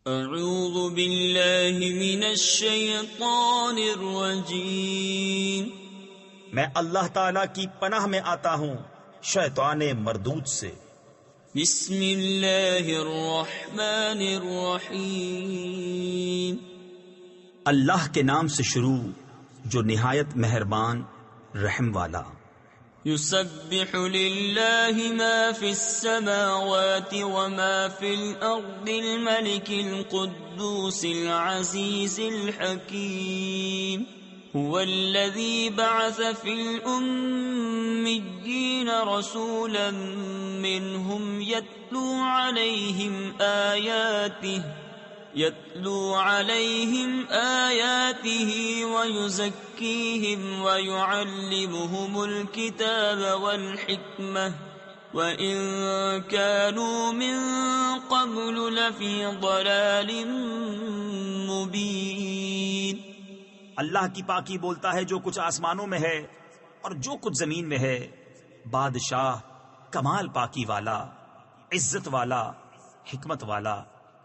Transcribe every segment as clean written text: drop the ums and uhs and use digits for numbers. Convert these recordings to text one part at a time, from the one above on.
اعوذ باللہ من الشیطان الرجیم، میں اللہ تعالی کی پناہ میں آتا ہوں شیطان مردود سے۔ بسم اللہ الرحمن الرحیم، اللہ کے نام سے شروع جو نہایت مہربان رحم والا۔ یسبح للہ ما فی السماوات وما فی الارض الملک القدوس العزیز الحکیم، هو الذی بعث فی الأمیین رسولا منهم يتلو عليهم آياته ويزكيهم ويعلمهم الكتاب والحكمة وإن كانوا من قبل لفي ضلال مبين۔ اللہ کی پاکی بولتا ہے جو کچھ آسمانوں میں ہے اور جو کچھ زمین میں ہے، بادشاہ کمال پاکی والا، عزت والا، حکمت والا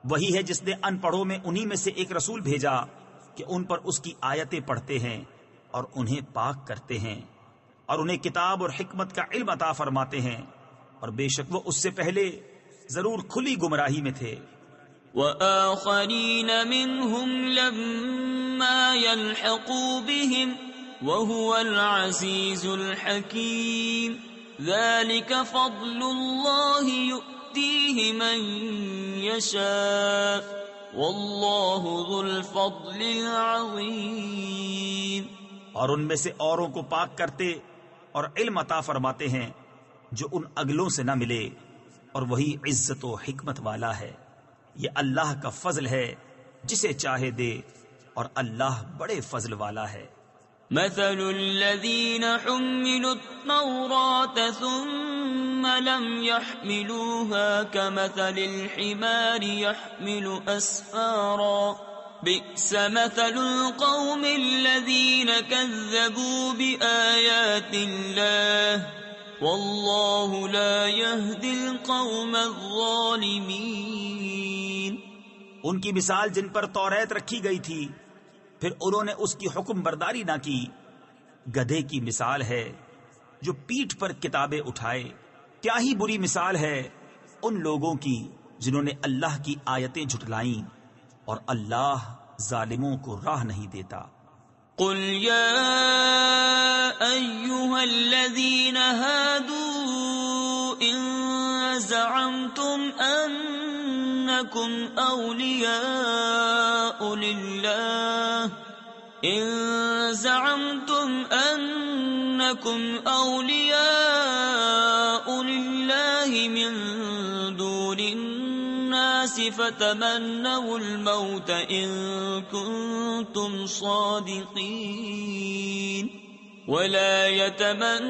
وہی ہے جس نے ان پڑھوں میں انہی میں سے ایک رسول بھیجا کہ ان پر اس کی آیتیں پڑھتے ہیں اور انہیں پاک کرتے ہیں اور انہیں کتاب اور حکمت کا علم عطا فرماتے ہیں، اور بے شک وہ اس سے پہلے ضرور کھلی گمراہی میں تھے۔ وآخرین منهم لما يلحقوا بهم وهو العزیز الحکیم، ذلك فضل اللہ يؤتیہ من یشاء واللہ ذو الفضل العظیم۔ اور ان میں سے اوروں کو پاک کرتے اور علم عطا فرماتے ہیں جو ان اگلوں سے نہ ملے، اور وہی عزت و حکمت والا ہے۔ یہ اللہ کا فضل ہے، جسے چاہے دے، اور اللہ بڑے فضل والا ہے۔ مثل الذين حملوا التوراة ثم لم يحملوها كمثل الحمار يحمل أسفارا، بئس مثل القوم الذين كذبوا بآيات الله والله لا يهدي القوم الظالمين۔ ان کی مثال جن پر توریت رکھی گئی تھی پھر انہوں نے اس کی حکم برداری نہ کی، گدھے کی مثال ہے جو پیٹھ پر کتابیں اٹھائے۔ کیا ہی بری مثال ہے ان لوگوں کی جنہوں نے اللہ کی آیتیں جھٹلائیں، اور اللہ ظالموں کو راہ نہیں دیتا۔ قل یا ایہا الذین ہادوا ان زعمتم انکم اولیاء للہ من دون الناس فتمنوا الموت ان کنتم صادقین ولا يتمنونه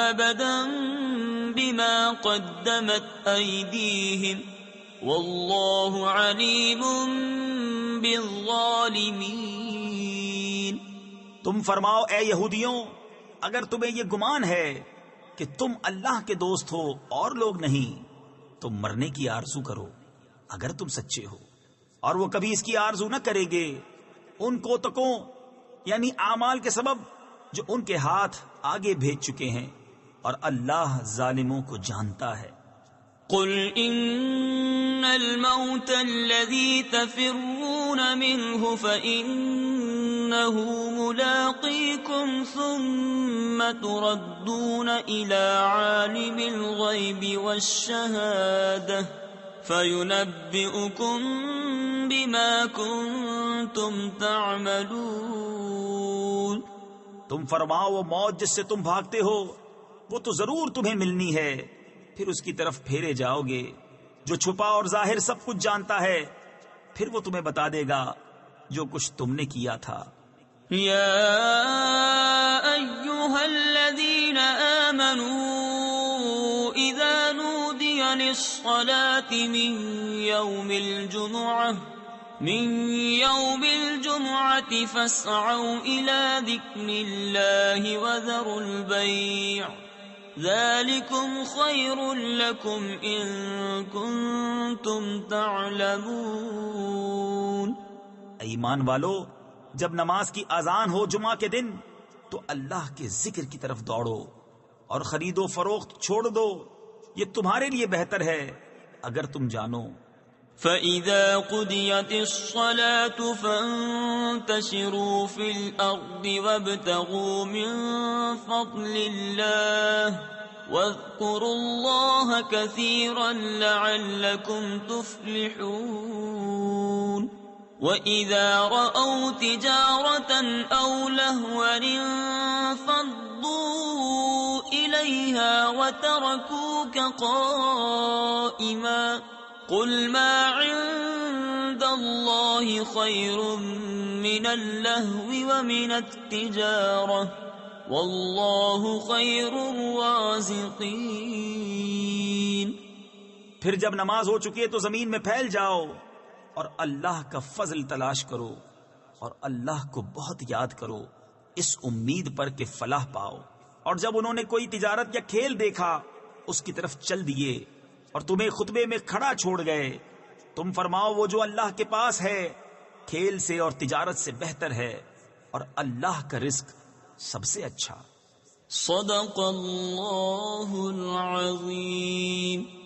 ابدا بما قدمت ایدیہم واللہ علیم بالظالمین۔ تم فرماؤ اے یہودیوں، اگر تمہیں یہ گمان ہے کہ تم اللہ کے دوست ہو اور لوگ نہیں، تو مرنے کی آرزو کرو اگر تم سچے ہو، اور وہ کبھی اس کی آرزو نہ کریں گے ان کوتکوں یعنی اعمال کے سبب جو ان کے ہاتھ آگے بھیج چکے ہیں، اور اللہ ظالموں کو جانتا ہے۔ قل ان الموت الذي تفرون منه فإنه ملاقيكم ثم تردون إلى عالم الغيب والشهادة فينبئكم بما كنتم تعملون۔ تم فرماؤ وہ موت جس سے تم بھاگتے ہو وہ تو ضرور تمہیں ملنی ہے، پھر اس کی طرف پھیرے جاؤ گے، جو چھپا اور ظاہر سب کچھ جانتا ہے، پھر وہ تمہیں بتا دے گا جو کچھ تم نے کیا تھا۔ یا ایھا الذین آمنوا اذا نودی للصلاة من یوم الجمعة فاسعوا الى ذکر اللہ وذروا البیع ذلكم خير لكم إن كنتم تعلمون۔ ایمان والو، جب نماز کی اذان ہو جمعہ کے دن تو اللہ کے ذکر کی طرف دوڑو اور خرید و فروخت چھوڑ دو، یہ تمہارے لیے بہتر ہے اگر تم جانو۔ فَإِذَا قُضِيَتِ الصَّلَاةُ فَانتَشِرُوا فِي الْأَرْضِ وَابْتَغُوا مِن فَضْلِ اللَّهِ وَاذْكُرُوا اللَّهَ كَثِيرًا لَعَلَّكُمْ تُفْلِحُونَ۔ وَإِذَا رَأَوْا تِجَارَةً أَوْ لَهْوًا انفَضُّوا إِلَيْهَا وَتَرَكُوكَ قَائِمًا قُلْ مَا عِندَ اللَّهِ خَيْرٌ مِّنَ اللَّهْوِ وَمِنَ التِّجَارَةِ وَاللَّهُ خَيْرُ الرَّازِقِينَ۔ پھر جب نماز ہو چکی ہے تو زمین میں پھیل جاؤ اور اللہ کا فضل تلاش کرو اور اللہ کو بہت یاد کرو، اس امید پر کہ فلاح پاؤ۔ اور جب انہوں نے کوئی تجارت یا کھیل دیکھا اس کی طرف چل دیے اور تمہیں خطبے میں کھڑا چھوڑ گئے، تم فرماؤ وہ جو اللہ کے پاس ہے کھیل سے اور تجارت سے بہتر ہے، اور اللہ کا رزق سب سے اچھا۔ صدق اللہ العظیم۔